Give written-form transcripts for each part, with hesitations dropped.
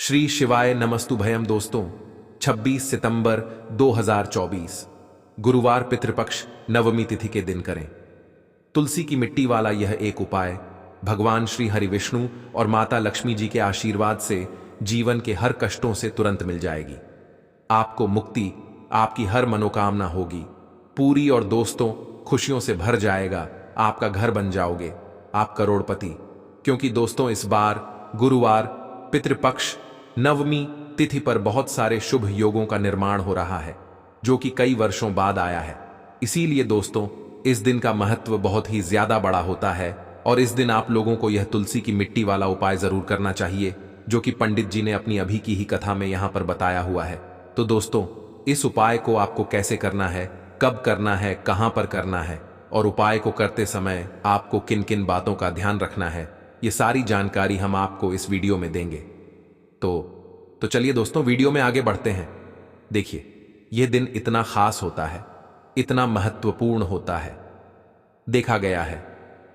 श्री शिवाय नमस्तुभयम दोस्तों। 26 सितंबर 2024 गुरुवार पितृपक्ष नवमी तिथि के दिन करें तुलसी की मिट्टी वाला यह एक उपाय भगवान श्री हरि विष्णु और माता लक्ष्मी जी के आशीर्वाद से जीवन के हर कष्टों से तुरंत मिल जाएगी। आपको मुक्ति, आपकी हर मनोकामना होगी पूरी और दोस्तों खुशियों से भर जाएगा। आपका घर बन जाओगे, आप करोड़पति। क्योंकि दोस्तों इस बार गुरुवार पितृपक्ष नवमी तिथि पर बहुत सारे शुभ योगों का निर्माण हो रहा है जो कि कई वर्षों बाद आया है। इसीलिए दोस्तों इस दिन का महत्व बहुत ही ज्यादा बड़ा होता है और इस दिन आप लोगों को यह तुलसी की मिट्टी वाला उपाय जरूर करना चाहिए जो कि पंडित जी ने अपनी अभी की ही कथा में यहां पर बताया हुआ है। तो दोस्तों इस उपाय को आपको कैसे करना है, कब करना है, कहां पर करना है और उपाय को करते समय आपको किन किन बातों का ध्यान रखना है, ये सारी जानकारी हम आपको इस वीडियो में देंगे। तो चलिए दोस्तों वीडियो में आगे बढ़ते हैं। देखिए यह दिन इतना खास होता है, इतना महत्वपूर्ण होता है। देखा गया है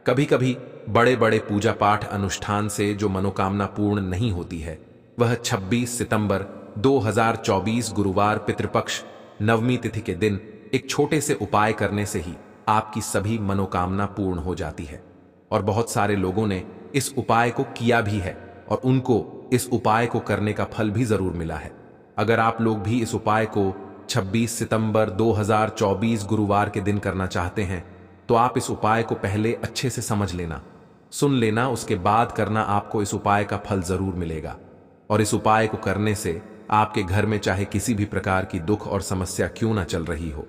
कभी कभी बड़े बड़े पूजा पाठ अनुष्ठान से जो मनोकामना पूर्ण नहीं होती है वह 26 सितंबर 2024 गुरुवार पितृपक्ष नवमी तिथि के दिन एक छोटे से उपाय करने से ही आपकी सभी मनोकामना पूर्ण हो जाती है। और बहुत सारे लोगों ने इस उपाय को किया भी है और उनको इस उपाय को करने का फल भी जरूर मिला है। अगर आप लोग भी इस उपाय को 26 सितंबर 2024 गुरुवार के दिन करना चाहते हैं तो आप इस उपाय को पहले अच्छे से समझ लेना, सुन लेना, उसके बाद करना। आपको इस उपाय का फल जरूर मिलेगा। और इस उपाय को करने से आपके घर में चाहे किसी भी प्रकार की दुख और समस्या क्यों ना चल रही हो,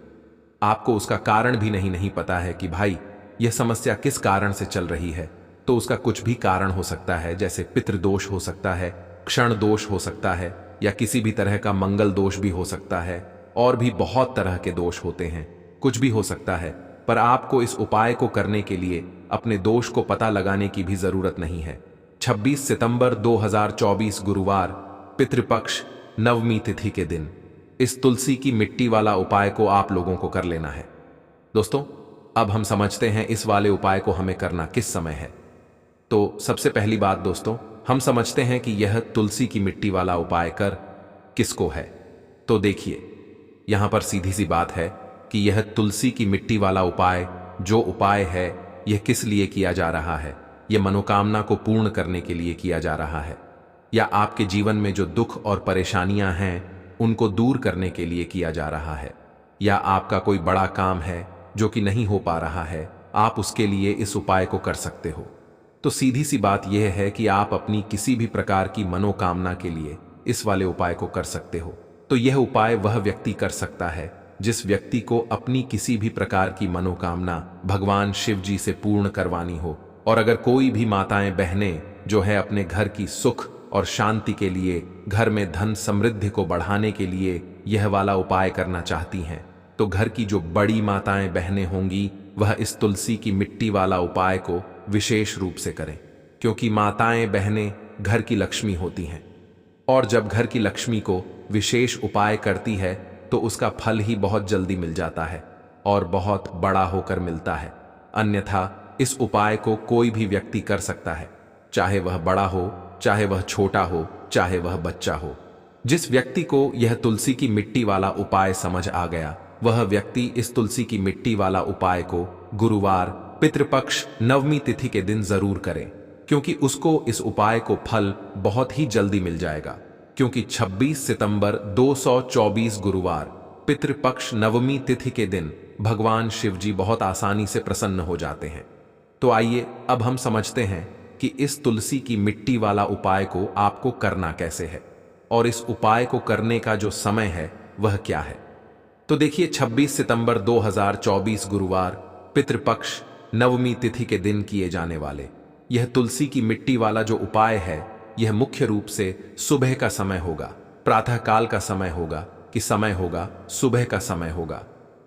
आपको उसका कारण भी नहीं पता है कि भाई यह समस्या किस कारण से चल रही है, तो उसका कुछ भी कारण हो सकता है। जैसे पितृदोष हो सकता है, क्षण दोष हो सकता है, या किसी भी तरह का मंगल दोष भी हो सकता है, और भी बहुत तरह के दोष होते हैं, कुछ भी हो सकता है। पर आपको इस उपाय को करने के लिए अपने दोष को पता लगाने की भी जरूरत नहीं है। 26 सितंबर 2024 गुरुवार पितृपक्ष नवमी तिथि के दिन इस तुलसी की मिट्टी वाला उपाय को आप लोगों को कर लेना है। दोस्तों अब हम समझते हैं इस वाले उपाय को हमें करना किस समय है। तो सबसे पहली बात दोस्तों, हम समझते हैं कि यह तुलसी की मिट्टी वाला उपाय कर किसको है। तो देखिए यहां पर सीधी सी बात है कि यह तुलसी की मिट्टी वाला उपाय जो उपाय है यह किस लिए किया जा रहा है। यह मनोकामना को पूर्ण करने के लिए किया जा रहा है, या आपके जीवन में जो दुख और परेशानियां हैं उनको दूर करने के लिए किया जा रहा है, या आपका कोई बड़ा काम है जो कि नहीं हो पा रहा है, आप उसके लिए इस उपाय को कर सकते हो। तो सीधी सी बात यह है कि आप अपनी किसी भी प्रकार की मनोकामना के लिए इस वाले उपाय को कर सकते हो। तो यह उपाय वह व्यक्ति कर सकता है जिस व्यक्ति को अपनी किसी भी प्रकार की मनोकामना भगवान शिव जी से पूर्ण करवानी हो। और अगर कोई भी माताएं बहनें जो है अपने घर की सुख और शांति के लिए, घर में धन समृद्धि को बढ़ाने के लिए यह वाला उपाय करना चाहती हैं, तो घर की जो बड़ी माताएं बहनें होंगी वह इस तुलसी की मिट्टी वाला उपाय को विशेष रूप से करें। क्योंकि माताएं बहनें घर की लक्ष्मी होती हैं और जब घर की लक्ष्मी को विशेष उपाय करती है तो उसका फल ही बहुत जल्दी मिल जाता है और बहुत बड़ा होकर मिलता है। अन्यथा इस उपाय को कोई भी व्यक्ति कर सकता है, चाहे वह बड़ा हो, चाहे वह छोटा हो, चाहे वह बच्चा हो। जिस व्यक्ति को यह तुलसी की मिट्टी वाला उपाय समझ आ गया वह व्यक्ति इस तुलसी की मिट्टी वाला उपाय को गुरुवार पितृपक्ष नवमी तिथि के दिन जरूर करें, क्योंकि उसको इस उपाय को फल बहुत ही जल्दी मिल जाएगा। क्योंकि 26 सितंबर 224 गुरुवार पितृपक्ष नवमी तिथि के दिन भगवान शिव जी बहुत आसानी से प्रसन्न हो जाते हैं। तो आइए अब हम समझते हैं कि इस तुलसी की मिट्टी वाला उपाय को आपको करना कैसे है और इस उपाय को करने का जो समय है वह क्या है। तो देखिए 26 सितंबर 2024 गुरुवार पितृपक्ष नवमी तिथि के दिन किए जाने वाले यह तुलसी की मिट्टी वाला जो उपाय है यह मुख्य रूप से सुबह का समय होगा, प्रातः काल का समय होगा कि समय होगा, सुबह का समय होगा।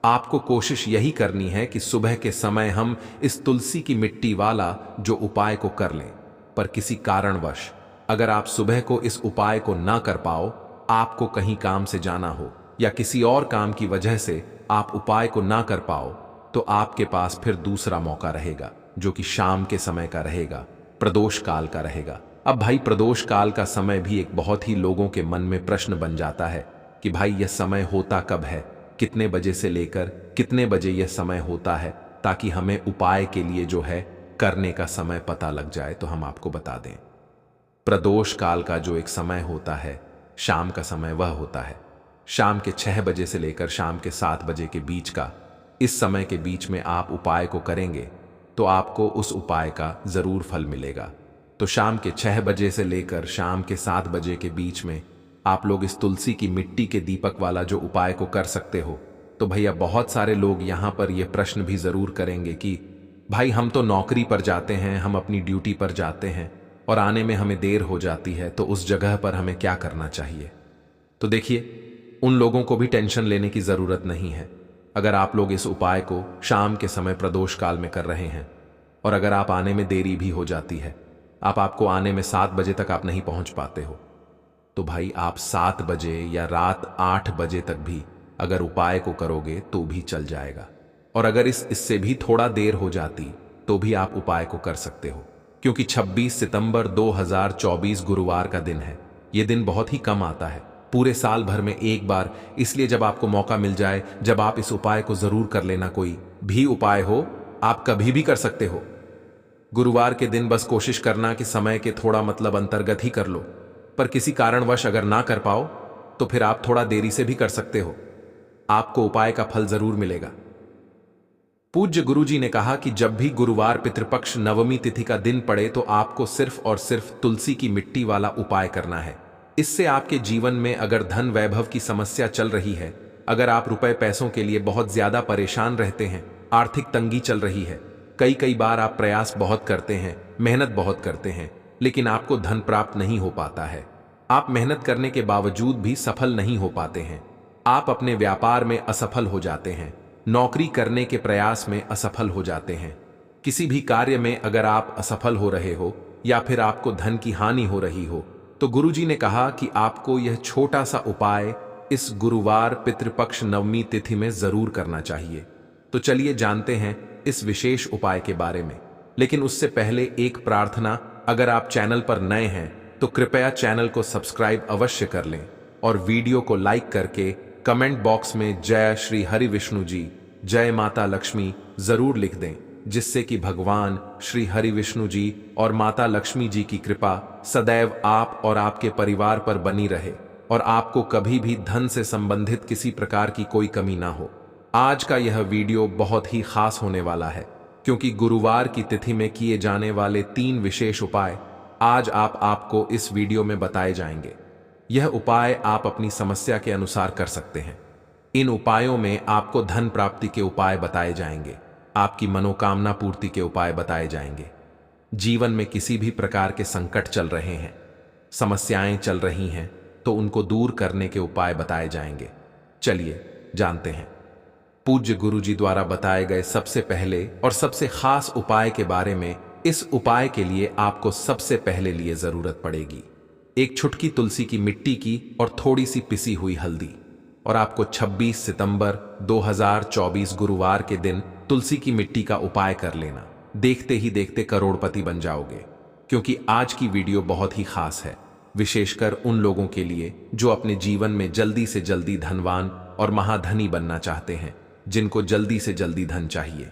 आपको कोशिश यही करनी है कि सुबह के समय हम इस तुलसी की मिट्टी वाला जो उपाय को कर लें। पर किसी कारणवश अगर आप सुबह को इस उपाय को ना कर पाओ, आपको कहीं काम से जाना हो या किसी और काम की वजह से आप उपाय को ना कर पाओ, तो आपके पास फिर दूसरा मौका रहेगा जो कि शाम के समय का रहेगा, प्रदोष काल का रहेगा। अब भाई प्रदोष काल का समय भी एक बहुत ही लोगों के मन में प्रश्न बन जाता है कि भाई यह समय होता कब है, कितने बजे से लेकर कितने बजे यह समय होता है, ताकि हमें उपाय के लिए जो है करने का समय पता लग जाए। तो हम आपको बता दें, प्रदोष काल का जो एक समय होता है, शाम का समय, वह होता है शाम के 6 बजे से लेकर शाम के 7 बजे के बीच का। इस समय के बीच में आप उपाय को करेंगे तो आपको उस उपाय का जरूर फल मिलेगा। तो शाम के 6 बजे से लेकर शाम के 7 बजे के बीच में आप लोग इस तुलसी की मिट्टी के दीपक वाला जो उपाय को कर सकते हो। तो भैया बहुत सारे लोग यहाँ पर यह प्रश्न भी जरूर करेंगे कि भाई हम तो नौकरी पर जाते हैं, हम अपनी ड्यूटी पर जाते हैं और आने में हमें देर हो जाती है, तो उस जगह पर हमें क्या करना चाहिए। तो देखिए, उन लोगों को भी टेंशन लेने की जरूरत नहीं है। अगर आप लोग इस उपाय को शाम के समय प्रदोष काल में कर रहे हैं और अगर आप आने में देरी भी हो जाती है, आपको आने में 7 बजे तक आप नहीं पहुंच पाते हो, तो भाई आप 7 बजे या रात 8 बजे तक भी अगर उपाय को करोगे तो भी चल जाएगा। और अगर इससे भी थोड़ा देर हो जाती तो भी आप उपाय को कर सकते हो, क्योंकि 26 सितंबर 2024 गुरुवार का दिन है। यह दिन बहुत ही कम आता है, पूरे साल भर में एक बार। इसलिए जब आपको मौका मिल जाए, जब आप इस उपाय को जरूर कर लेना। कोई भी उपाय हो, आप कभी भी कर सकते हो। गुरुवार के दिन बस कोशिश करना कि समय के थोड़ा अंतर्गत ही कर लो, पर किसी कारणवश अगर ना कर पाओ तो फिर आप थोड़ा देरी से भी कर सकते हो, आपको उपाय का फल जरूर मिलेगा। पूज्य गुरुजी ने कहा कि जब भी गुरुवार पितृपक्ष नवमी तिथि का दिन पड़े तो आपको सिर्फ और सिर्फ तुलसी की मिट्टी वाला उपाय करना है। इससे आपके जीवन में अगर धन वैभव की समस्या चल रही है, अगर आप रुपए पैसों के लिए बहुत ज्यादा परेशान रहते हैं, आर्थिक तंगी चल रही है, कई बार आप प्रयास बहुत करते हैं, मेहनत बहुत करते हैं, लेकिन आपको धन प्राप्त नहीं हो पाता है, आप मेहनत करने के बावजूद भी सफल नहीं हो पाते हैं, आप अपने व्यापार में असफल हो जाते हैं, नौकरी करने के प्रयास में असफल हो जाते हैं, किसी भी कार्य में अगर आप असफल हो रहे हो या फिर आपको धन की हानि हो रही हो, तो गुरुजी ने कहा कि आपको यह छोटा सा उपाय इस गुरुवार पितृपक्ष नवमी तिथि में जरूर करना चाहिए। तो चलिए जानते हैं इस विशेष उपाय के बारे में। लेकिन उससे पहले एक प्रार्थना, अगर आप चैनल पर नए हैं तो कृपया चैनल को सब्सक्राइब अवश्य कर लें और वीडियो को लाइक करके कमेंट बॉक्स में जय श्री हरि विष्णु जी, जय माता लक्ष्मी जरूर लिख दें, जिससे कि भगवान श्री हरि विष्णु जी और माता लक्ष्मी जी की कृपा सदैव आप और आपके परिवार पर बनी रहे और आपको कभी भी धन से संबंधित किसी प्रकार की कोई कमी ना हो। आज का यह वीडियो बहुत ही खास होने वाला है, क्योंकि गुरुवार की तिथि में किए जाने वाले 3 विशेष उपाय आज आपको इस वीडियो में बताए जाएंगे। यह उपाय आप अपनी समस्या के अनुसार कर सकते हैं। इन उपायों में आपको धन प्राप्ति के उपाय बताए जाएंगे, आपकी मनोकामना पूर्ति के उपाय बताए जाएंगे। जीवन में किसी भी प्रकार के संकट चल रहे हैं, समस्याएं चल रही हैं, तो उनको दूर करने के उपाय बताए जाएंगे। चलिए जानते हैं पूज्य गुरुजी द्वारा बताए गए सबसे पहले और सबसे खास उपाय के बारे में। इस उपाय के लिए आपको सबसे पहले लिए जरूरत पड़ेगी एक छुटकी तुलसी की मिट्टी की और थोड़ी सी पिसी हुई हल्दी। और आपको 26 सितंबर 2024 गुरुवार के दिन तुलसी की मिट्टी का उपाय कर लेना। देखते ही देखते करोड़पति बन जाओगे, क्योंकि आज की वीडियो बहुत ही खास है, विशेषकर उन लोगों के लिए जो अपने जीवन में जल्दी से जल्दी धनवान और महाधनी बनना चाहते हैं, जिनको जल्दी से जल्दी धन चाहिए।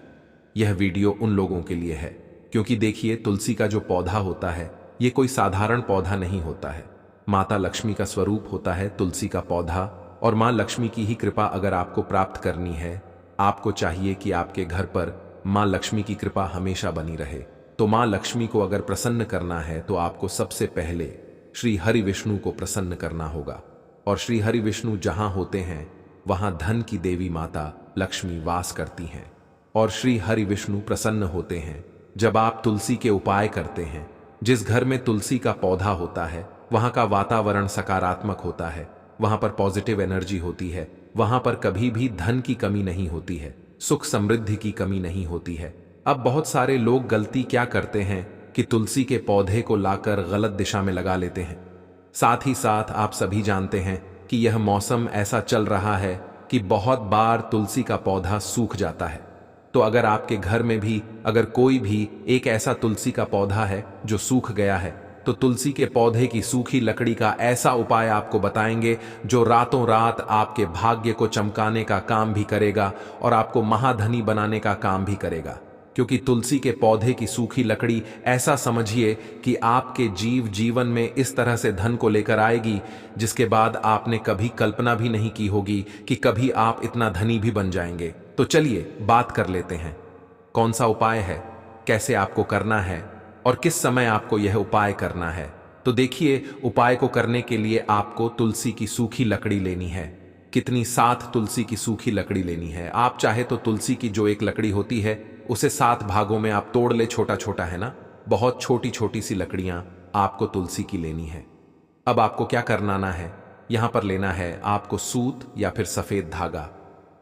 यह वीडियो उन लोगों के लिए है, क्योंकि देखिए, तुलसी का जो पौधा होता है, ये कोई साधारण पौधा नहीं होता है। माता लक्ष्मी का स्वरूप होता है तुलसी का पौधा, और मां लक्ष्मी की ही कृपा अगर आपको प्राप्त करनी है, आपको चाहिए कि आपके घर पर मां लक्ष्मी की कृपा हमेशा बनी रहे। तो मां लक्ष्मी को अगर प्रसन्न करना है तो आपको सबसे पहले श्री हरि विष्णु को प्रसन्न करना होगा। और श्री हरि विष्णु जहां होते हैं वहां धन की देवी माता लक्ष्मी वास करती हैं, और श्री हरि विष्णु प्रसन्न होते हैं जब आप तुलसी के उपाय करते हैं। जिस घर में तुलसी का पौधा होता है वहां का वातावरण सकारात्मक होता है, वहां पर पॉजिटिव एनर्जी होती है, वहां पर कभी भी धन की कमी नहीं होती है, सुख समृद्धि की कमी नहीं होती है। अब बहुत सारे लोग गलती क्या करते हैं कि तुलसी के पौधे को लाकर गलत दिशा में लगा लेते हैं। साथ ही साथ आप सभी जानते हैं कि यह मौसम ऐसा चल रहा है कि बहुत बार तुलसी का पौधा सूख जाता है। तो अगर आपके घर में भी अगर कोई भी एक ऐसा तुलसी का पौधा है जो सूख गया है, तो तुलसी के पौधे की सूखी लकड़ी का ऐसा उपाय आपको बताएंगे जो रातों रात आपके भाग्य को चमकाने का काम भी करेगा और आपको महाधनी बनाने का काम भी करेगा। क्योंकि तुलसी के पौधे की सूखी लकड़ी ऐसा समझिए कि आपके जीवन में इस तरह से धन को लेकर आएगी जिसके बाद आपने कभी कल्पना भी नहीं की होगी कि कभी आप इतना धनी भी बन जाएंगे। तो चलिए बात कर लेते हैं, कौन सा उपाय है, कैसे आपको करना है और किस समय आपको यह उपाय करना है। तो देखिए, उपाय को करने के लिए आपको तुलसी की सूखी लकड़ी लेनी है। कितनी? 7 तुलसी की सूखी लकड़ी लेनी है। आप चाहे तो तुलसी की जो एक लकड़ी होती है उसे 7 भागों में आप तोड़ ले, छोटा छोटा है ना, बहुत छोटी छोटी सी लकड़ियां आपको तुलसी की लेनी है। अब आपको क्या करना है, यहां पर लेना है आपको सूत या फिर सफेद धागा।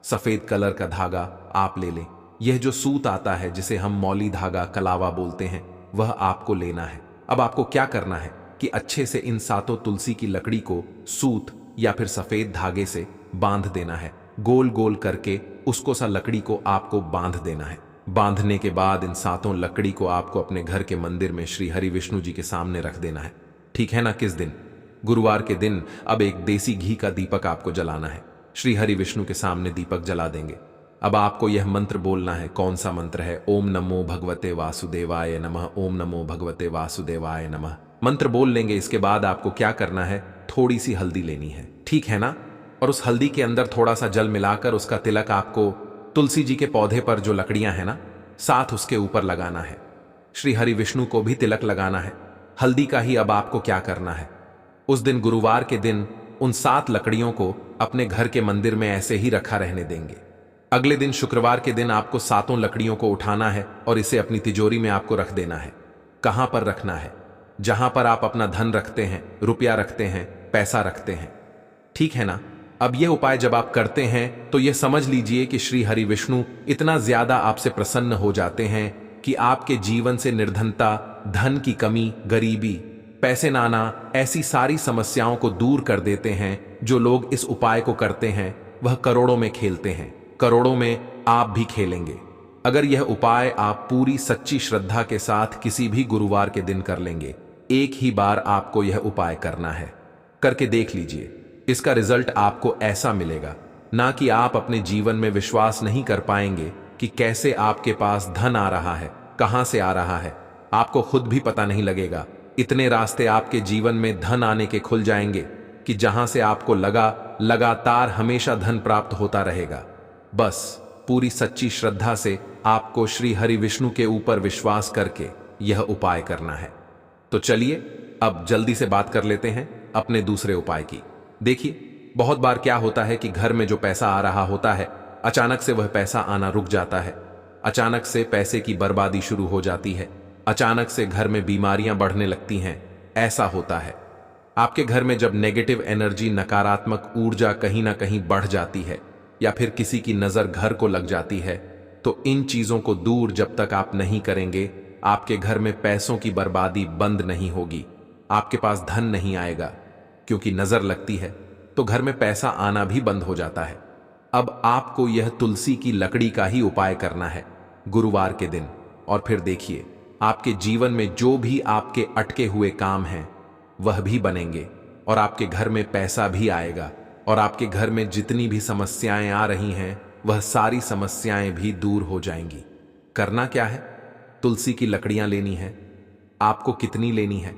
सफेद कलर का धागा आप ले लें। यह जो सूत आता है जिसे हम मौली धागा, कलावा बोलते हैं, वह आपको लेना है। अब आपको क्या करना है कि अच्छे से इन 7 तुलसी की लकड़ी को सूत या फिर सफेद धागे से बांध देना है। गोल गोल करके उसको सा लकड़ी को आपको बांध देना है। बांधने के बाद इन 7 लकड़ी को आपको अपने घर के मंदिर में श्री हरि विष्णु जी के सामने रख देना है। ठीक है ना? किस दिन? गुरुवार के दिन। अब एक देसी घी का दीपक आपको जलाना है। श्री हरि विष्णु के सामने दीपक जला देंगे। अब आपको यह मंत्र बोलना है। कौन सा मंत्र है? ओम नमो भगवते वासुदेवाय नमः, ओम नमो भगवते वासुदेवाय नमः। मंत्र बोल लेंगे। इसके बाद आपको क्या करना है, थोड़ी सी हल्दी लेनी है, ठीक है ना, और उस हल्दी के अंदर थोड़ा सा जल मिलाकर उसका तिलक आपको तुलसी जी के पौधे पर जो लकड़ियां हैं ना, साथ उसके ऊपर लगाना है। श्री हरि विष्णु को भी तिलक लगाना है हल्दी का ही। अब आपको क्या करना है, उस दिन गुरुवार के दिन उन 7 लकड़ियों को अपने घर के मंदिर में ऐसे ही रखा रहने देंगे। अगले दिन शुक्रवार के दिन आपको 7 लकड़ियों को उठाना है और इसे अपनी तिजोरी में आपको रख देना है। कहां पर रखना है? जहां पर आप अपना धन रखते हैं, रुपया रखते हैं, पैसा रखते हैं, ठीक है ना। अब यह उपाय जब आप करते हैं तो यह समझ लीजिए कि श्री हरि विष्णु इतना ज्यादा आपसे प्रसन्न हो जाते हैं कि आपके जीवन से निर्धनता, धन की कमी, गरीबी, पैसे ना आना, ऐसी सारी समस्याओं को दूर कर देते हैं। जो लोग इस उपाय को करते हैं वह करोड़ों में खेलते हैं, करोड़ों में आप भी खेलेंगे। अगर यह उपाय आप पूरी सच्ची श्रद्धा के साथ किसी भी गुरुवार के दिन कर लेंगे, एक ही बार आपको यह उपाय करना है, करके देख लीजिए। इसका रिजल्ट आपको ऐसा मिलेगा ना कि आप अपने जीवन में विश्वास नहीं कर पाएंगे कि कैसे आपके पास धन आ रहा है, कहां से आ रहा है, आपको खुद भी पता नहीं लगेगा। इतने रास्ते आपके जीवन में धन आने के खुल जाएंगे कि जहां से आपको लगातार हमेशा धन प्राप्त होता रहेगा। बस पूरी सच्ची श्रद्धा से आपको श्री हरि विष्णु के ऊपर विश्वास करके यह उपाय करना है। तो चलिए अब जल्दी से बात कर लेते हैं अपने दूसरे उपाय की। देखिए, बहुत बार क्या होता है कि घर में जो पैसा आ रहा होता है, अचानक से वह पैसा आना रुक जाता है। अचानक से पैसे की बर्बादी शुरू हो जाती है। अचानक से घर में बीमारियां बढ़ने लगती हैं। ऐसा होता है आपके घर में जब नेगेटिव एनर्जी, नकारात्मक ऊर्जा कहीं ना कहीं बढ़ जाती है, या फिर किसी की नजर घर को लग जाती है, तो इन चीजों को दूर जब तक आप नहीं करेंगे, आपके घर में पैसों की बर्बादी बंद नहीं होगी। आपके पास धन नहीं आएगा, क्योंकि नजर लगती है तो घर में पैसा आना भी बंद हो जाता है। अब आपको यह तुलसी की लकड़ी का ही उपाय करना है गुरुवार के दिन, और फिर देखिए आपके जीवन में जो भी आपके अटके हुए काम हैं वह भी बनेंगे, और आपके घर में पैसा भी आएगा, और आपके घर में जितनी भी समस्याएं आ रही हैं वह सारी समस्याएं भी दूर हो जाएंगी। करना क्या है, तुलसी की लकड़ियां लेनी है। आपको कितनी लेनी है?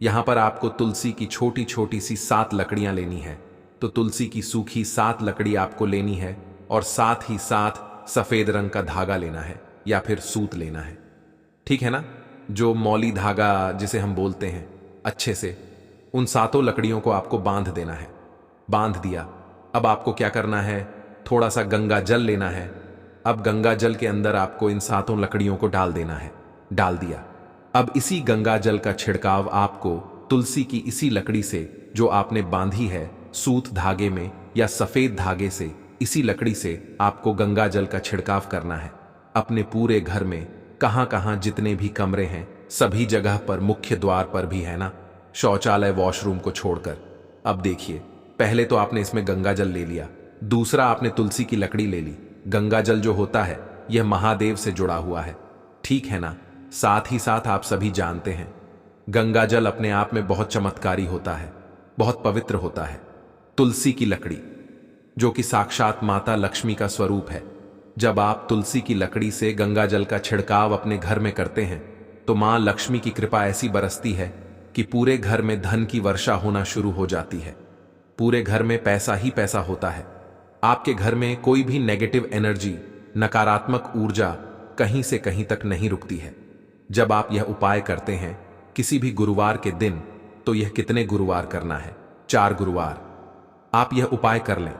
यहां पर आपको तुलसी की छोटी छोटी सी 7 लकड़ियां लेनी है। तो तुलसी की सूखी 7 लकड़ी आपको लेनी है, और साथ ही साथ सफेद रंग का धागा लेना है या फिर सूत लेना है, ठीक है ना, जो मौली धागा जिसे हम बोलते हैं। अच्छे से उन 7 लकड़ियों को आपको बांध देना है। बांध दिया। अब आपको क्या करना है, थोड़ा सा गंगा जल लेना है। अब गंगा जल के अंदर आपको इन 7 लकड़ियों को डाल देना है। डाल दिया। अब इसी गंगा जल का छिड़काव आपको तुलसी की इसी लकड़ी से जो आपने बांधी है, सूत धागे में या सफेद धागे से, इसी लकड़ी से आपको गंगा जल का छिड़काव करना है अपने पूरे घर में। कहां कहां जितने भी कमरे हैं सभी जगह पर, मुख्य द्वार पर भी है ना, शौचालय, वॉशरूम को छोड़कर। अब देखिए, पहले तो आपने इसमें गंगा जल ले लिया, दूसरा आपने तुलसी की लकड़ी ले ली। गंगा जल जो होता है यह महादेव से जुड़ा हुआ है, ठीक है ना। साथ ही साथ आप सभी जानते हैं गंगा जल अपने आप में बहुत चमत्कारी होता है, बहुत पवित्र होता है। तुलसी की लकड़ी, जो कि साक्षात माता लक्ष्मी का स्वरूप है, जब आप तुलसी की लकड़ी से गंगा जल का छिड़काव अपने घर में करते हैं तो मां लक्ष्मी की कृपा ऐसी बरसती है कि पूरे घर में धन की वर्षा होना शुरू हो जाती है। पूरे घर में पैसा ही पैसा होता है। आपके घर में कोई भी नेगेटिव एनर्जी, नकारात्मक ऊर्जा कहीं से कहीं तक नहीं रुकती है। जब आप यह उपाय करते हैं किसी भी गुरुवार के दिन, तो यह कितने गुरुवार करना है? 4 गुरुवार आप यह उपाय कर लें।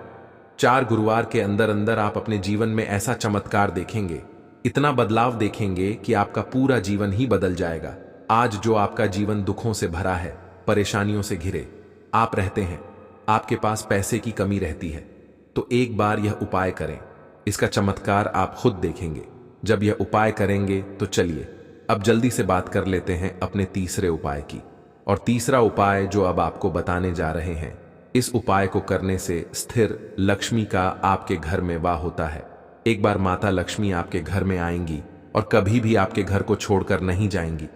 4 गुरुवार के अंदर अंदर आप अपने जीवन में ऐसा चमत्कार देखेंगे, इतना बदलाव देखेंगे कि आपका पूरा जीवन ही बदल जाएगा। आज जो आपका जीवन दुखों से भरा है, परेशानियों से घिरे आप रहते हैं, आपके पास पैसे की कमी रहती है, तो एक बार यह उपाय करें। इसका चमत्कार आप खुद देखेंगे। जब यह उपाय करेंगे तो चलिए अब जल्दी से बात कर लेते हैं अपने तीसरे उपाय की। और तीसरा उपाय जो अब आपको बताने जा रहे हैं, इस उपाय को करने से स्थिर लक्ष्मी का आपके घर में वास होता है। एक बार माता लक्ष्मी आपके घर में आएंगी और कभी भी आपके घर को छोड़कर नहीं जाएंगी।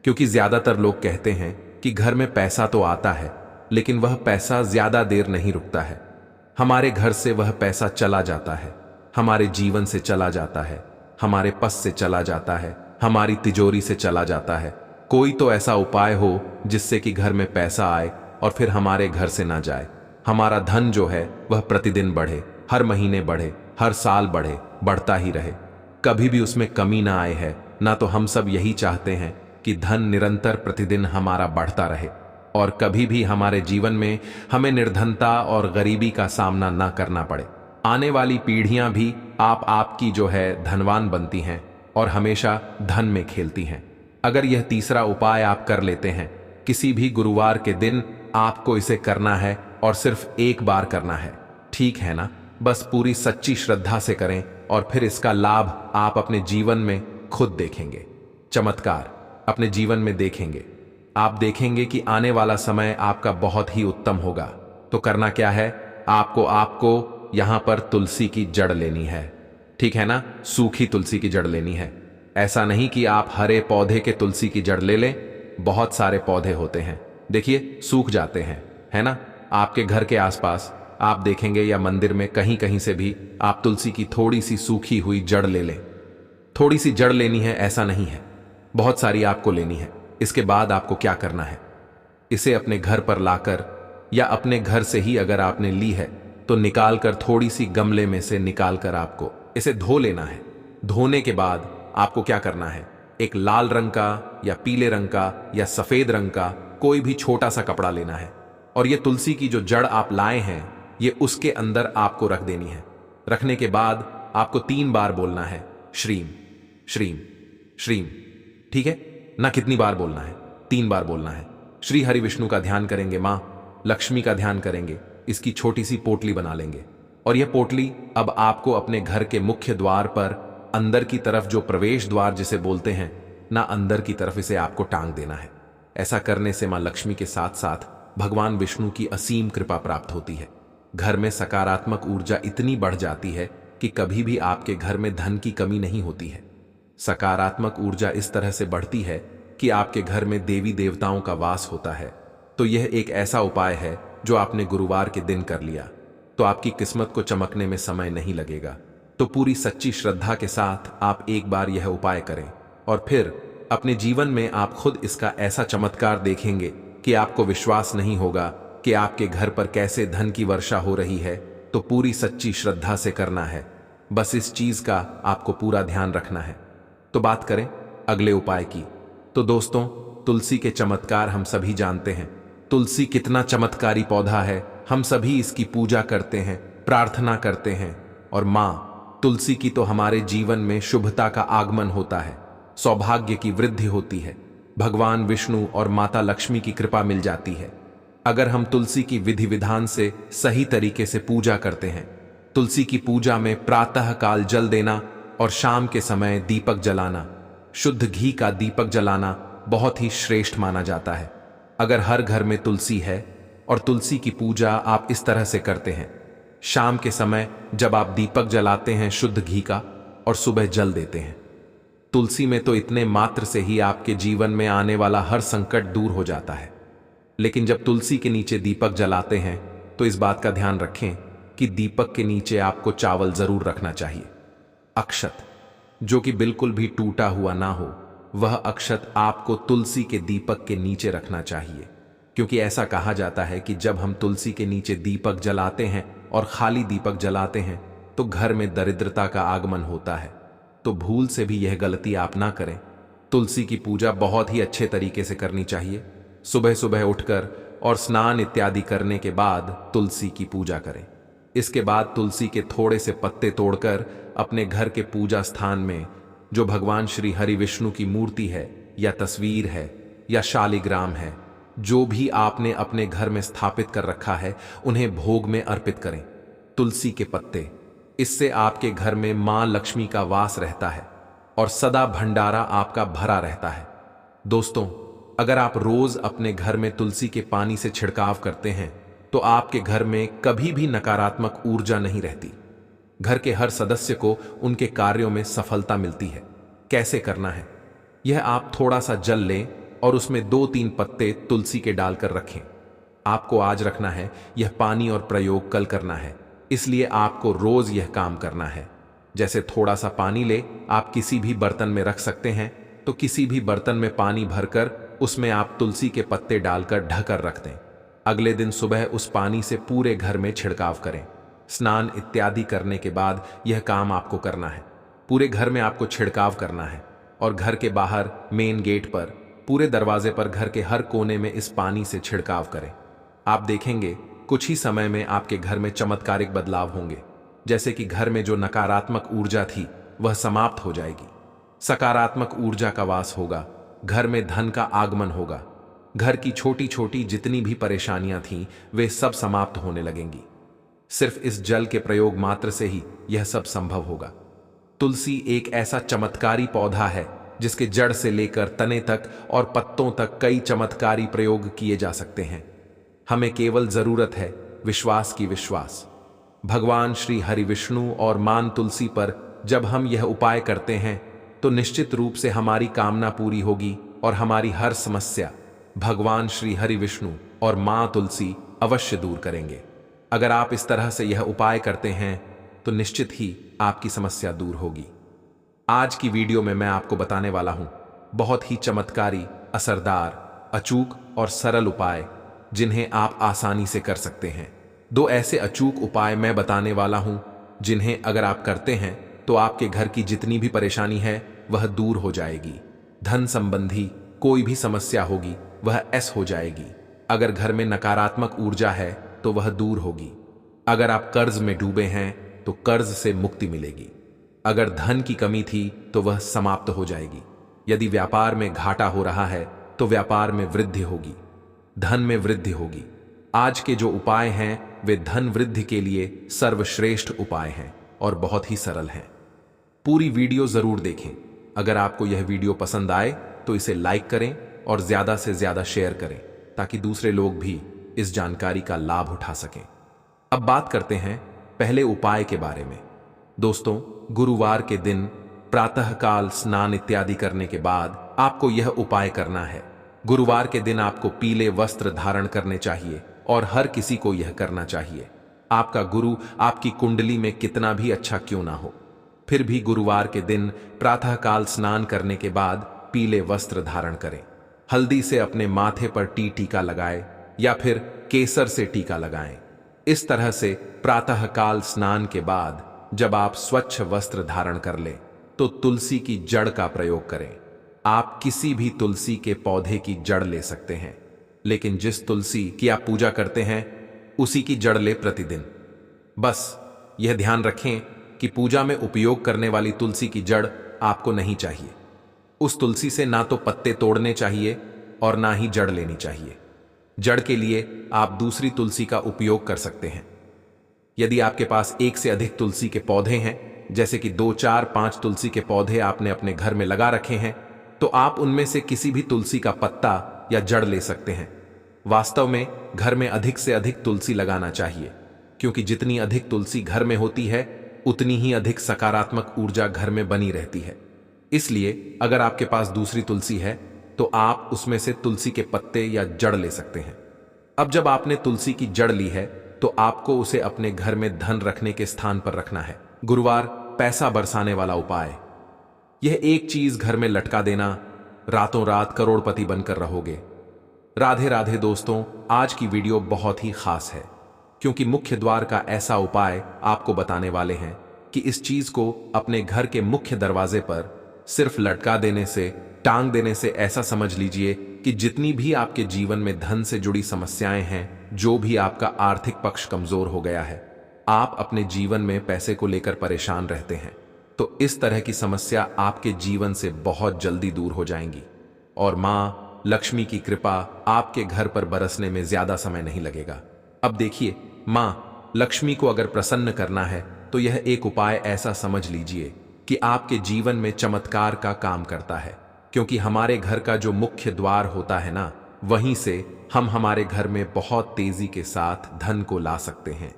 क्योंकि ज्यादातर लोग कहते हैं कि घर में पैसा तो आता है, लेकिन वह पैसा ज्यादा देर नहीं रुकता है। हमारे घर से वह पैसा चला जाता है, हमारे जीवन से चला जाता है, हमारे पस से चला जाता है, हमारी तिजोरी से चला जाता है। कोई तो ऐसा उपाय हो जिससे कि घर में पैसा आए और फिर हमारे घर से ना जाए। हमारा धन जो है वह प्रतिदिन बढ़े, हर महीने बढ़े, हर साल बढ़े, बढ़ता ही रहे, कभी भी उसमें कमी ना आए है ना। तो हम सब यही चाहते हैं कि धन निरंतर प्रतिदिन हमारा बढ़ता रहे और कभी भी हमारे जीवन में हमें निर्धनता और गरीबी का सामना ना करना पड़े। आने वाली पीढ़ियां भी आपकी जो है धनवान बनती हैं और हमेशा धन में खेलती हैं। अगर यह तीसरा उपाय आप कर लेते हैं, किसी भी गुरुवार के दिन आपको इसे करना है और सिर्फ एक बार करना है, ठीक है ना? बस पूरी सच्ची श्रद्धा से करें और फिर इसका लाभ आप अपने जीवन में खुद देखेंगे। चमत्कार अपने जीवन में देखेंगे। आप देखेंगे कि आने वाला समय आपका बहुत ही उत्तम होगा। तो करना क्या है? आपको यहां पर तुलसी की जड़ लेनी है, ठीक है ना? सूखी तुलसी की जड़ लेनी है। ऐसा नहीं कि आप हरे पौधे के तुलसी की जड़ ले लें। बहुत सारे पौधे होते हैं, देखिए सूख जाते हैं, है ना? आपके घर के आसपास आप देखेंगे या मंदिर में कहीं कहीं से भी आप तुलसी की थोड़ी सी सूखी हुई जड़ ले लें। थोड़ी सी जड़ लेनी है ऐसा नहीं है, बहुत सारी आपको लेनी है। इसके बाद आपको क्या करना है? इसे अपने घर पर लाकर या अपने घर से ही अगर आपने ली है तो निकालकर थोड़ी सी गमले में से निकालकर आपको इसे धो लेना है। धोने के बाद आपको क्या करना है? एक लाल रंग का या पीले रंग का या सफेद रंग का कोई भी छोटा सा कपड़ा लेना है और ये तुलसी की जो जड़ आप लाए हैं ये उसके अंदर आपको रख देनी है। रखने के बाद आपको 3 बार बोलना है, श्रीम श्रीम श्रीम, ठीक है ना? कितनी बार बोलना है? 3 बार बोलना है। श्री हरि विष्णु का ध्यान करेंगे, मां लक्ष्मी का ध्यान करेंगे, इसकी छोटी सी पोटली बना लेंगे और यह पोटली अब आपको अपने घर के मुख्य द्वार पर अंदर की तरफ, जो प्रवेश द्वार जिसे बोलते हैं ना, अंदर की तरफ इसे आपको टांग देना है। ऐसा करने से मां लक्ष्मी के साथ साथ भगवान विष्णु की असीम कृपा प्राप्त होती है। घर में सकारात्मक ऊर्जा इतनी बढ़ जाती है कि कभी भी आपके घर में धन की कमी नहीं होती है। सकारात्मक ऊर्जा इस तरह से बढ़ती है कि आपके घर में देवी देवताओं का वास होता है। तो यह एक ऐसा उपाय है जो आपने गुरुवार के दिन कर लिया तो आपकी किस्मत को चमकने में समय नहीं लगेगा। तो पूरी सच्ची श्रद्धा के साथ आप एक बार यह उपाय करें और फिर अपने जीवन में आप खुद इसका ऐसा चमत्कार देखेंगे कि आपको विश्वास नहीं होगा कि आपके घर पर कैसे धन की वर्षा हो रही है। तो पूरी सच्ची श्रद्धा से करना है, बस इस चीज का आपको पूरा ध्यान रखना है। तो बात करें अगले उपाय की। तो दोस्तों, तुलसी के चमत्कार हम सभी जानते हैं। तुलसी कितना चमत्कारी पौधा है, हम सभी इसकी पूजा करते हैं, प्रार्थना करते हैं। और मां तुलसी की तो हमारे जीवन में शुभता का आगमन होता है, सौभाग्य की वृद्धि होती है, भगवान विष्णु और माता लक्ष्मी की कृपा मिल जाती है। अगर हम तुलसी की विधि विधान से सही तरीके से पूजा करते हैं। तुलसी की पूजा में प्रातः काल जल देना और शाम के समय दीपक जलाना, शुद्ध घी का दीपक जलाना बहुत ही श्रेष्ठ माना जाता है। अगर हर घर में तुलसी है और तुलसी की पूजा आप इस तरह से करते हैं, शाम के समय जब आप दीपक जलाते हैं शुद्ध घी का और सुबह जल देते हैं, तुलसी में तो इतने मात्र से ही आपके जीवन में आने वाला हर संकट दूर हो जाता है। लेकिन जब तुलसी के नीचे दीपक जलाते हैं तो इस बात का ध्यान रखें कि दीपक के नीचे आपको चावल जरूर रखना चाहिए। अक्षत, जो कि बिल्कुल भी टूटा हुआ ना हो, वह अक्षत आपको तुलसी के दीपक के नीचे रखना चाहिए, क्योंकि ऐसा कहा जाता है कि जब हम तुलसी के नीचे दीपक जलाते हैं और खाली दीपक जलाते हैं तो घर में दरिद्रता का आगमन होता है। तो भूल से भी यह गलती आप ना करें। तुलसी की पूजा बहुत ही अच्छे तरीके से करनी चाहिए। सुबह सुबह उठकर और स्नान इत्यादि करने के बाद तुलसी की पूजा करें। इसके बाद तुलसी के थोड़े से पत्ते तोड़कर अपने घर के पूजा स्थान में जो भगवान श्री हरि विष्णु की मूर्ति है या तस्वीर है या शालिग्राम है, जो भी आपने अपने घर में स्थापित कर रखा है, उन्हें भोग में अर्पित करें। तुलसी के पत्ते, इससे आपके घर में मां लक्ष्मी का वास रहता है और सदा भंडारा आपका भरा रहता है। दोस्तों, अगर आप रोज अपने घर में तुलसी के पानी से छिड़काव करते हैं तो आपके घर में कभी भी नकारात्मक ऊर्जा नहीं रहती। घर के हर सदस्य को उनके कार्यों में सफलता मिलती है। कैसे करना है? यह आप थोड़ा सा जल लें और उसमें 2-3 पत्ते तुलसी के डालकर रखें। आपको आज रखना है, यह पानी और प्रयोग कल करना है, इसलिए आपको रोज यह काम करना है। जैसे थोड़ा सा पानी ले आप किसी भी बर्तन में रख सकते हैं, तो किसी भी बर्तन में पानी भरकर उसमें आप तुलसी के पत्ते डालकर ढककर रख दें। अगले दिन सुबह उस पानी से पूरे घर में छिड़काव करें। स्नान इत्यादि करने के बाद यह काम आपको करना है। पूरे घर में आपको छिड़काव करना है और घर के बाहर मेन गेट पर, पूरे दरवाजे पर, घर के हर कोने में इस पानी से छिड़काव करें। आप देखेंगे कुछ ही समय में आपके घर में चमत्कारिक बदलाव होंगे। जैसे कि घर में जो नकारात्मक ऊर्जा थी वह समाप्त हो जाएगी, सकारात्मक ऊर्जा का वास होगा, घर में धन का आगमन होगा, घर की छोटी छोटी जितनी भी परेशानियां थीं वे सब समाप्त होने लगेंगी। सिर्फ इस जल के प्रयोग मात्र से ही यह सब संभव होगा। तुलसी एक ऐसा चमत्कारी पौधा है जिसके जड़ से लेकर तने तक और पत्तों तक कई चमत्कारी प्रयोग किए जा सकते हैं। हमें केवल जरूरत है विश्वास की। विश्वास भगवान श्री हरि विष्णु और मां तुलसी पर जब हम यह उपाय करते हैं तो निश्चित रूप से हमारी कामना पूरी होगी और हमारी हर समस्या भगवान श्री हरि विष्णु और मां तुलसी अवश्य दूर करेंगे। अगर आप इस तरह से यह उपाय करते हैं तो निश्चित ही आपकी समस्या दूर होगी। आज की वीडियो में मैं आपको बताने वाला हूं बहुत ही चमत्कारी, असरदार, अचूक और सरल उपाय जिन्हें आप आसानी से कर सकते हैं। 2 ऐसे अचूक उपाय मैं बताने वाला हूं जिन्हें अगर आप करते हैं तो आपके घर की जितनी भी परेशानी है वह दूर हो जाएगी। धन संबंधी कोई भी समस्या होगी वह ऐस हो जाएगी। अगर घर में नकारात्मक ऊर्जा है तो वह दूर होगी। अगर आप कर्ज में डूबे हैं तो कर्ज से मुक्ति मिलेगी। अगर धन की कमी थी तो वह समाप्त हो जाएगी। यदि व्यापार में घाटा हो रहा है तो व्यापार में वृद्धि होगी, धन में वृद्धि होगी। आज के जो उपाय हैं वे धन वृद्धि के लिए सर्वश्रेष्ठ उपाय हैं और बहुत ही सरल हैं। पूरी वीडियो जरूर देखें। अगर आपको यह वीडियो पसंद आए तो इसे लाइक करें और ज्यादा से ज्यादा शेयर करें ताकि दूसरे लोग भी इस जानकारी का लाभ उठा सकें। अब बात करते हैं पहले उपाय के बारे में। दोस्तों, गुरुवार के दिन प्रातःकाल स्नान इत्यादि करने के बाद आपको यह उपाय करना है। गुरुवार के दिन आपको पीले वस्त्र धारण करने चाहिए और हर किसी को यह करना चाहिए। आपका गुरु आपकी कुंडली में कितना भी अच्छा क्यों ना हो, फिर भी गुरुवार के दिन प्रातःकाल स्नान करने के बाद पीले वस्त्र धारण करें। हल्दी से अपने माथे पर टीका लगाएं या फिर केसर से टीका लगाएं। इस तरह से प्रातःकाल स्नान के बाद जब आप स्वच्छ वस्त्र धारण कर लें तो तुलसी की जड़ का प्रयोग करें। आप किसी भी तुलसी के पौधे की जड़ ले सकते हैं, लेकिन जिस तुलसी की आप पूजा करते हैं उसी की जड़ ले प्रतिदिन। बस यह ध्यान रखें कि पूजा में उपयोग करने वाली तुलसी की जड़ आपको नहीं चाहिए। उस तुलसी से ना तो पत्ते तोड़ने चाहिए और ना ही जड़ लेनी चाहिए। जड़ के लिए आप दूसरी तुलसी का उपयोग कर सकते हैं। यदि आपके पास 1 से अधिक तुलसी के पौधे हैं, जैसे कि 2, 4, 5 तुलसी के पौधे आपने अपने घर में लगा रखे हैं, तो आप उनमें से किसी भी तुलसी का पत्ता या जड़ ले सकते हैं। वास्तव में घर में अधिक से अधिक तुलसी लगाना चाहिए, क्योंकि जितनी अधिक तुलसी घर में होती है उतनी ही अधिक सकारात्मक ऊर्जा घर में बनी रहती है। इसलिए अगर आपके पास दूसरी तुलसी है तो आप उसमें से तुलसी के पत्ते या जड़ ले सकते हैं। अब जब आपने तुलसी की जड़ ली है तो आपको उसे अपने घर में धन रखने के स्थान पर रखना है। गुरुवार पैसा बरसाने वाला उपाय। यह एक चीज घर में लटका देना, रातों रात करोड़पति बनकर रहोगे। राधे राधे दोस्तों, आज की वीडियो बहुत ही खास है क्योंकि मुख्य द्वार का ऐसा उपाय आपको बताने वाले हैं कि इस चीज को अपने घर के मुख्य दरवाजे पर सिर्फ लटका देने से, टांग देने से ऐसा समझ लीजिए कि जितनी भी आपके जीवन में धन से जुड़ी समस्याएं हैं, जो भी आपका आर्थिक पक्ष कमजोर हो गया है, आप अपने जीवन में पैसे को लेकर परेशान रहते हैं, तो इस तरह की समस्या आपके जीवन से बहुत जल्दी दूर हो जाएंगी और मां लक्ष्मी की कृपा आपके घर पर बरसने में ज्यादा समय नहीं लगेगा। अब देखिए, मां लक्ष्मी को अगर प्रसन्न करना है तो यह एक उपाय ऐसा समझ लीजिए कि आपके जीवन में चमत्कार का काम करता है, क्योंकि हमारे घर का जो मुख्य द्वार होता है ना, वहीं से हम हमारे घर में बहुत तेजी के साथ धन को ला सकते हैं।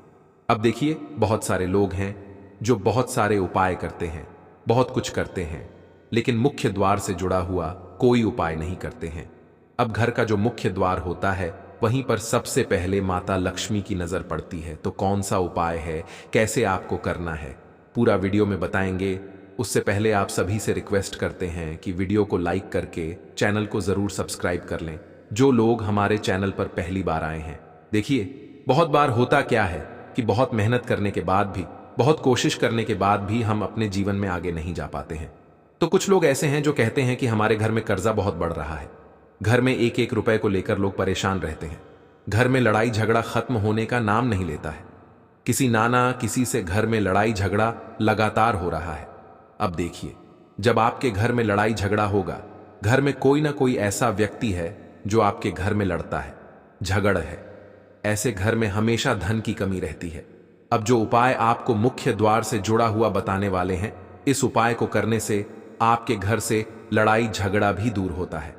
अब देखिए, बहुत सारे लोग हैं जो बहुत सारे उपाय करते हैं, बहुत कुछ करते हैं, लेकिन मुख्य द्वार से जुड़ा हुआ कोई उपाय नहीं करते हैं। अब घर का जो मुख्य द्वार होता है, वहीं पर सबसे पहले माता लक्ष्मी की नजर पड़ती है। तो कौन सा उपाय है, कैसे आपको करना है, पूरा वीडियो में बताएंगे। उससे पहले आप सभी से रिक्वेस्ट करते हैं कि वीडियो को लाइक करके चैनल को जरूर सब्सक्राइब कर लें, जो लोग हमारे चैनल पर पहली बार आए हैं। देखिए, बहुत बार होता क्या है कि बहुत मेहनत करने के बाद भी, बहुत कोशिश करने के बाद भी हम अपने जीवन में आगे नहीं जा पाते हैं। तो कुछ लोग ऐसे हैं जो कहते हैं कि हमारे घर में कर्जा बहुत बढ़ रहा है, घर में एक एक रुपए को लेकर लोग परेशान रहते हैं, घर में लड़ाई झगड़ा खत्म होने का नाम नहीं लेता है, किसी नाना किसी से घर में लड़ाई झगड़ा लगातार हो रहा है। अब देखिए, जब आपके घर में लड़ाई झगड़ा होगा, घर में कोई ना कोई ऐसा व्यक्ति है जो आपके घर में लड़ता है, झगड़ है, ऐसे घर में हमेशा धन की कमी रहती है। अब जो उपाय आपको मुख्य द्वार से जुड़ा हुआ बताने वाले हैं, इस उपाय को करने से आपके घर से लड़ाई झगड़ा भी दूर होता है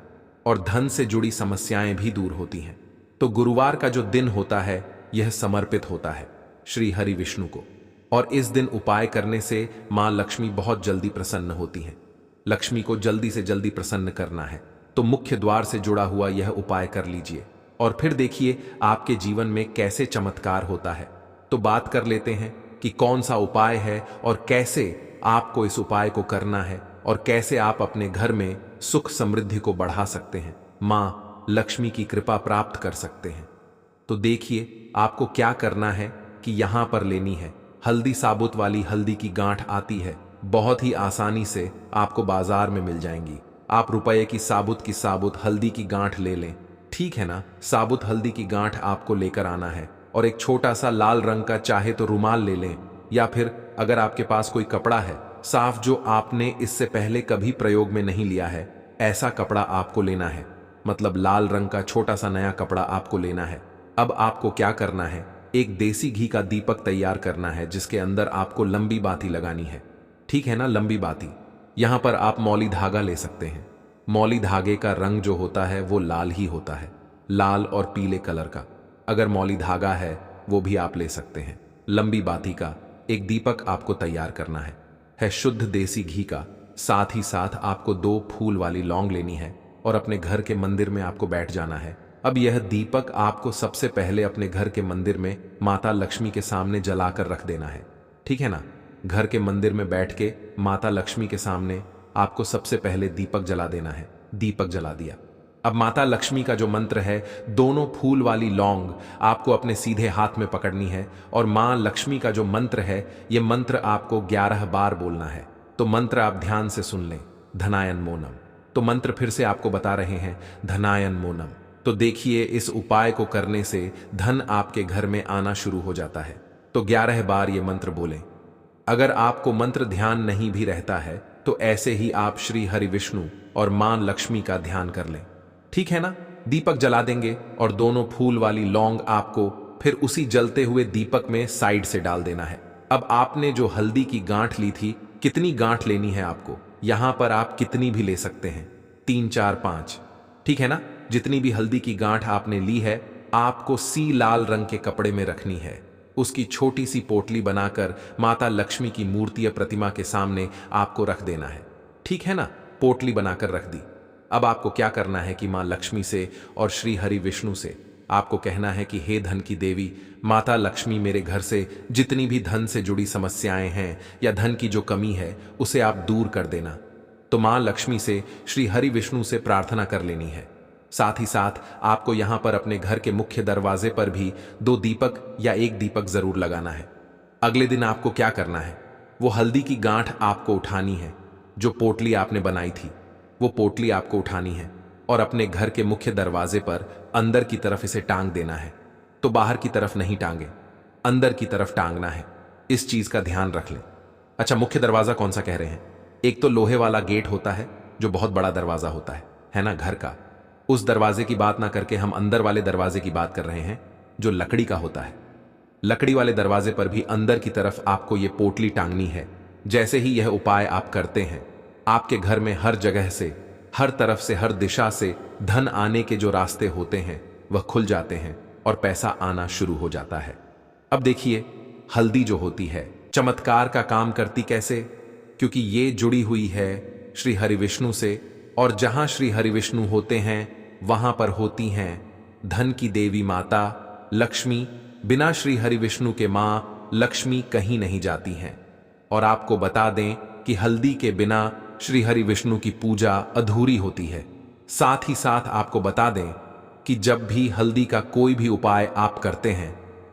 और धन से जुड़ी समस्याएं भी दूर होती हैं। तो गुरुवार का जो दिन होता है, यह समर्पित होता है श्री हरि विष्णु को, और इस दिन उपाय करने से मां लक्ष्मी बहुत जल्दी प्रसन्न होती हैं। लक्ष्मी को जल्दी से जल्दी प्रसन्न करना है तो मुख्य द्वार से जुड़ा हुआ यह उपाय कर लीजिए और फिर देखिए आपके जीवन में कैसे चमत्कार होता है। तो बात कर लेते हैं कि कौन सा उपाय है और कैसे आपको इस उपाय को करना है और कैसे आप अपने घर में सुख समृद्धि को बढ़ा सकते हैं, मां लक्ष्मी की कृपा प्राप्त कर सकते हैं। तो देखिए, आपको क्या करना है कि यहां पर लेनी है हल्दी, साबुत वाली हल्दी की गांठ आती है, बहुत ही आसानी से आपको बाजार में मिल जाएंगी। आप रुपए की साबुत हल्दी की गांठ ले लें, ठीक है ना। साबुत हल्दी की गांठ आपको लेकर आना है और एक छोटा सा लाल रंग का चाहे तो रुमाल ले लें, या फिर अगर आपके पास कोई कपड़ा है साफ जो आपने इससे पहले कभी प्रयोग में नहीं लिया है, ऐसा कपड़ा आपको लेना है, मतलब लाल रंग का छोटा सा नया कपड़ा आपको लेना है। अब आपको क्या करना है, एक देसी घी का दीपक तैयार करना है जिसके अंदर आपको लंबी बाती लगानी है, ठीक है ना, लंबी बाती। यहां पर आप मौली धागा ले सकते हैं। मौली धागे का रंग जो होता है वो लाल ही होता है, लाल और पीले कलर का। अगर मौली धागा है वो भी आप ले सकते हैं। लंबी बाती का एक दीपक आपको तैयार करना है शुद्ध देसी घी का। साथ ही साथ आपको 2 फूल वाली लौंग लेनी है और अपने घर के मंदिर में आपको बैठ जाना है। अब यह दीपक आपको सबसे पहले अपने घर के मंदिर में माता लक्ष्मी के सामने जलाकर रख देना है, ठीक है ना। घर के मंदिर में बैठ के माता लक्ष्मी के सामने आपको सबसे पहले दीपक जला देना है। दीपक जला दिया। अब माता लक्ष्मी का जो मंत्र है, दोनों फूल वाली लौंग आपको अपने सीधे हाथ में पकड़नी है और मां लक्ष्मी का जो मंत्र है, यह मंत्र आपको 11 बार बोलना है। तो मंत्र आप ध्यान से सुन लें, धनायन मोनम। तो मंत्र फिर से आपको बता रहे हैं, धनायन मोनम। तो देखिए, इस उपाय को करने से धन आपके घर में आना शुरू हो जाता है। तो 11 बार ये मंत्र बोलें। अगर आपको मंत्र ध्यान नहीं भी रहता है तो ऐसे ही आप श्री हरि विष्णु और मां लक्ष्मी का ध्यान कर लें, ठीक है ना। दीपक जला देंगे और दोनों फूल वाली लौंग आपको फिर उसी जलते हुए दीपक में साइड से डाल देना है। अब आपने जो हल्दी की गांठ ली थी, कितनी गांठ लेनी है आपको, यहां पर आप कितनी भी ले सकते हैं, 3 4 5, ठीक है ना। जितनी भी हल्दी की गांठ आपने ली है, आपको सी लाल रंग के कपड़े में रखनी है। उसकी छोटी सी पोटली बनाकर माता लक्ष्मी की मूर्ति या प्रतिमा के सामने आपको रख देना है, ठीक है ना, पोटली बनाकर रख दी। अब आपको क्या करना है कि मां लक्ष्मी से और श्री हरि विष्णु से आपको कहना है कि हे धन की देवी माता लक्ष्मी, मेरे घर से जितनी भी धन से जुड़ी समस्याएं हैं या धन की जो कमी है उसे आप दूर कर देना। तो मां लक्ष्मी से श्री हरि विष्णु से प्रार्थना कर लेनी है। साथ ही साथ आपको यहां पर अपने घर के मुख्य दरवाजे पर भी 2 दीपक या 1 दीपक जरूर लगाना है। अगले दिन आपको क्या करना है, वो हल्दी की गांठ आपको उठानी है। जो पोटली आपने बनाई थी वो पोटली आपको उठानी है और अपने घर के मुख्य दरवाजे पर अंदर की तरफ इसे टांग देना है। तो बाहर की तरफ नहीं टांगे, अंदर की तरफ टांगना है। इस चीज का ध्यान रख लें। अच्छा, मुख्य दरवाजा कौन सा कह रहे हैं? एक तो लोहे वाला गेट होता है जो बहुत बड़ा दरवाजा होता है ना, घर का। उस दरवाजे की बात ना करके हम अंदर वाले दरवाजे की बात कर रहे हैं जो लकड़ी का होता है। लकड़ी वाले दरवाजे पर भी अंदर की तरफ आपको यह पोटली टांगनी है। जैसे ही यह उपाय आप करते हैं, आपके घर में हर जगह से, हर तरफ से, हर दिशा से धन आने के जो रास्ते होते हैं वह खुल जाते हैं और पैसा आना शुरू हो जाता है। अब देखिए, हल्दी जो होती है चमत्कार का काम करती कैसे, क्योंकि ये जुड़ी हुई है श्री हरि विष्णु से, और जहां श्री हरि विष्णु होते हैं वहां पर होती हैं धन की देवी माता लक्ष्मी। बिना श्री हरि विष्णु के मां लक्ष्मी कहीं नहीं जाती हैं। और आपको बता दें कि हल्दी के बिना श्री हरि विष्णु की पूजा अधूरी होती है। साथ ही साथ आपको बता दें कि जब भी हल्दी का कोई भी उपाय आप करते हैं,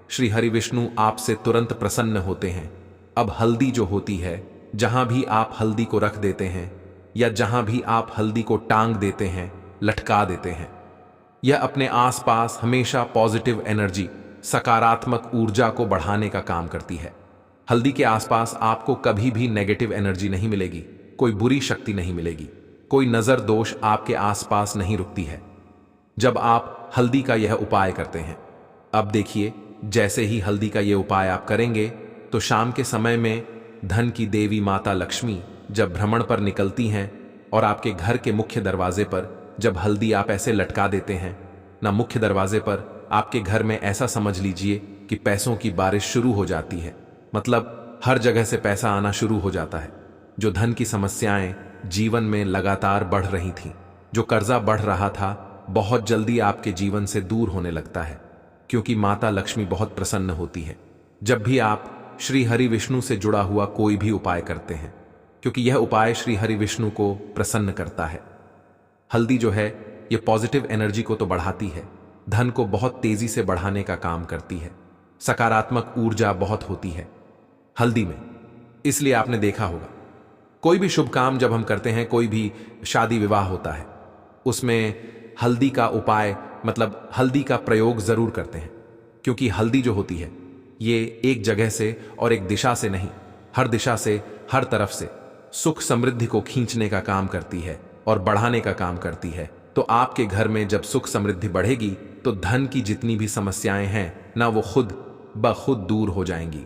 श्री हरि विष्णु आपसे तुरंत प्रसन्न होते हैं। अब हल्दी जो होती है, जहां भी आप हल्दी को रख देते हैं या जहां भी आप हल्दी को टांग देते हैं, लटका देते हैं, यह अपने आसपास हमेशा पॉजिटिव एनर्जी, सकारात्मक ऊर्जा को बढ़ाने का काम करती है। हल्दी के आसपास आपको कभी भी नेगेटिव एनर्जी नहीं मिलेगी, कोई बुरी शक्ति नहीं मिलेगी, कोई नजर दोष आपके आसपास नहीं रुकती है जब आप हल्दी का यह उपाय करते हैं। अब देखिए, जैसे ही हल्दी का यह उपाय आप करेंगे तो शाम के समय में धन की देवी माता लक्ष्मी जब भ्रमण पर निकलती हैं और आपके घर के मुख्य दरवाजे पर जब हल्दी आप ऐसे लटका देते हैं ना, मुख्य दरवाजे पर, आपके घर में ऐसा समझ लीजिए कि पैसों की बारिश शुरू हो जाती है। मतलब हर जगह से पैसा आना शुरू हो जाता है। जो धन की समस्याएं जीवन में लगातार बढ़ रही थीं, जो कर्जा बढ़ रहा था, बहुत जल्दी आपके जीवन से दूर होने लगता है, क्योंकि माता लक्ष्मी बहुत प्रसन्न होती है जब भी आप श्री हरि विष्णु से जुड़ा हुआ कोई भी उपाय करते हैं, क्योंकि यह उपाय श्री हरि विष्णु को प्रसन्न करता है। हल्दी जो है यह पॉजिटिव एनर्जी को तो बढ़ाती है, धन को बहुत तेजी से बढ़ाने का काम करती है। सकारात्मक ऊर्जा बहुत होती है हल्दी में। इसलिए आपने देखा होगा, कोई भी शुभ काम जब हम करते हैं, कोई भी शादी विवाह होता है, उसमें हल्दी का उपाय, मतलब हल्दी का प्रयोग जरूर करते हैं, क्योंकि हल्दी जो होती है ये एक जगह से और एक दिशा से नहीं, हर दिशा से, हर तरफ से सुख समृद्धि को खींचने का काम करती है और बढ़ाने का काम करती है। तो आपके घर में जब सुख समृद्धि बढ़ेगी तो धन की जितनी भी समस्याएं हैं ना, वो खुद ब खुद दूर हो जाएंगी।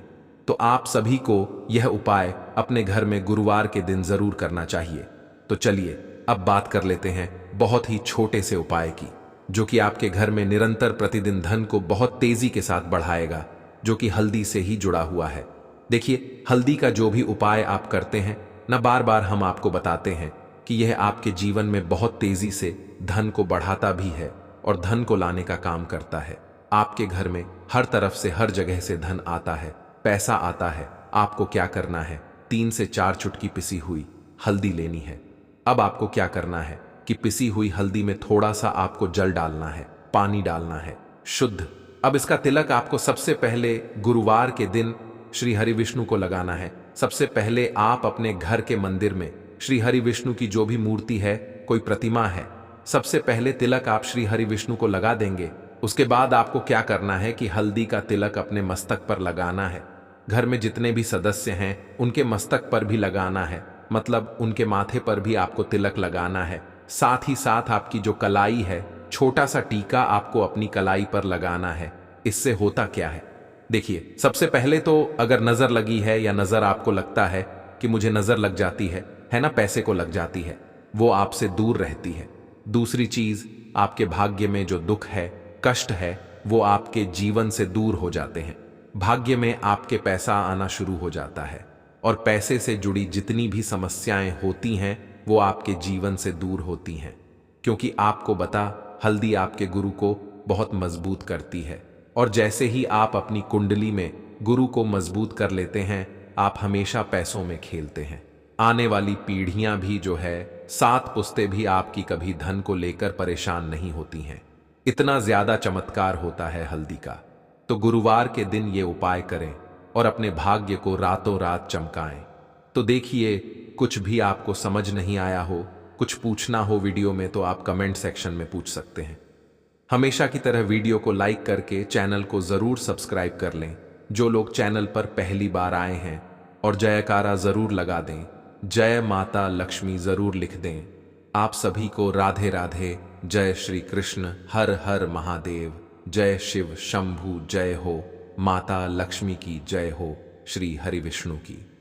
तो आप सभी को यह उपाय अपने घर में गुरुवार के दिन जरूर करना चाहिए। तो चलिए अब बात कर लेते हैं बहुत ही छोटे से उपाय की, जो कि आपके घर में निरंतर प्रतिदिन धन को बहुत तेजी के साथ बढ़ाएगा, जो कि हल्दी से ही जुड़ा हुआ है। देखिए, हल्दी का जो भी उपाय आप करते हैं ना, बार बार हम आपको बताते हैं कि यह आपके जीवन में बहुत तेजी से धन को बढ़ाता भी है और धन को लाने का काम करता है। आपके घर में हर तरफ से, हर जगह से धन आता है, पैसा आता है। आपको क्या करना है, 3 से 4 चुटकी पिसी हुई हल्दी लेनी है। अब आपको क्या करना है कि पिसी हुई हल्दी में थोड़ा सा आपको जल डालना है, पानी डालना है शुद्ध। अब इसका तिलक आपको सबसे पहले गुरुवार के दिन श्री हरि विष्णु को लगाना है। सबसे पहले आप अपने घर के मंदिर में श्री हरि विष्णु की जो भी मूर्ति है, कोई प्रतिमा है, सबसे पहले तिलक आप श्री हरि विष्णु को लगा देंगे। उसके बाद आपको क्या करना है कि हल्दी का तिलक अपने मस्तक पर लगाना है। घर में जितने भी सदस्य हैं उनके मस्तक पर भी लगाना है, मतलब उनके माथे पर भी आपको तिलक लगाना है। साथ ही साथ आपकी जो कलाई है, छोटा सा टीका आपको अपनी कलाई पर लगाना है। इससे होता क्या है, देखिए, सबसे पहले तो अगर नजर लगी है या नजर आपको लगता है कि मुझे नजर लग जाती है ना, पैसे को लग जाती है, वो आपसे दूर रहती है। दूसरी चीज, आपके भाग्य में जो दुख है, कष्ट है, वो आपके जीवन से दूर हो जाते हैं। भाग्य में आपके पैसा आना शुरू हो जाता है और पैसे से जुड़ी जितनी भी समस्याएं होती हैं वो आपके जीवन से दूर होती हैं, क्योंकि आपको बता हल्दी आपके गुरु को बहुत मजबूत करती है। और जैसे ही आप अपनी कुंडली में गुरु को मजबूत कर लेते हैं, आप हमेशा पैसों में खेलते हैं। आने वाली पीढ़ियां भी जो है, 7 पुश्तें भी आपकी कभी धन को लेकर परेशान नहीं होती हैं। इतना ज्यादा चमत्कार होता है हल्दी का। तो गुरुवार के दिन ये उपाय करें और अपने भाग्य को रातों रात चमकाएं। तो देखिए, कुछ भी आपको समझ नहीं आया हो, कुछ पूछना हो वीडियो में, तो आप कमेंट सेक्शन में पूछ सकते हैं। हमेशा की तरह वीडियो को लाइक करके चैनल को जरूर सब्सक्राइब कर लें। जो लोग चैनल पर पहली बार आए हैं, और जयकारा जरूर लगा दें, जय माता लक्ष्मी जरूर लिख दें। आप सभी को राधे राधे। जय श्री कृष्ण। हर हर महादेव। जय शिव शंभु। जय हो माता लक्ष्मी की जय हो। श्री हरि विष्णु की।